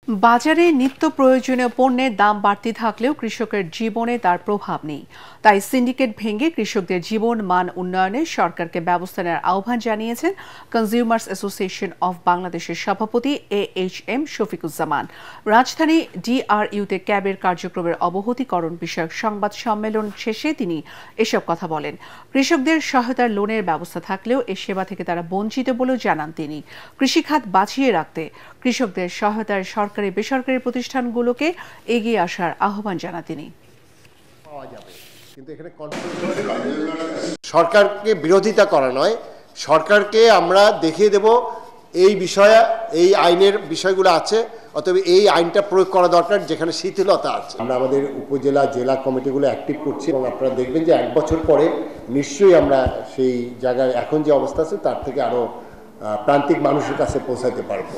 বাজারে নিত্য প্রয়োজনীয় পণ্যের দাম বাড়তে থাকলেও কৃষকের জীবনে তার প্রভাব নেই। তাই সিন্ডিকেট ভেঙে কৃষকদের জীবন মান উন্নয়নে সরকারকে ব্যবস্থা নেওয়ার আহ্বান জানিয়েছেন কনজিউমার্স অ্যাসোসিয়েশন অব বাংলাদেশের সভাপতি AHM শফিকুজ্জামান। রাজধানী DRUতে ক্যাবের কার্যক্রমের অবহিতকরণ বিষয়ক সংবাদ সম্মেলন শেষে তিনি এসব কথা বলেন। কৃষকদের সহায়তার লোনের ব্যবস্থা থাকলেও এ সেবা থেকে তারা বঞ্চিত বলেও জানান তিনি। কৃষিখাত বাঁচিয়ে রাখতে কৃষকদের সহায়তায় সরকারি বেসরকারি প্রতিষ্ঠানগুলোকে এগিয়ে আসার আহ্বান জানান তিনি। সরকারকে বিরোধিতা করা নয়, সরকারকে আমরা দেখিয়ে দেব এই বিষয়ে এই আইনের বিষয়গুলো আছে, অতএব এই আইনটা প্রয়োগ করা দরকার যেখানে শিথিলতা আছে। আমরা আমাদের উপজেলা জেলা কমিটিগুলো অ্যাক্টিভ করছি এবং আপনারা দেখবেন যে 1 বছর পরে নিশ্চয়ই আমরা সেই জায়গায় এখন যে অবস্থা আছে তার থেকে আরো প্রান্তিক মানুষের কাছে পৌঁছাতে পারবো।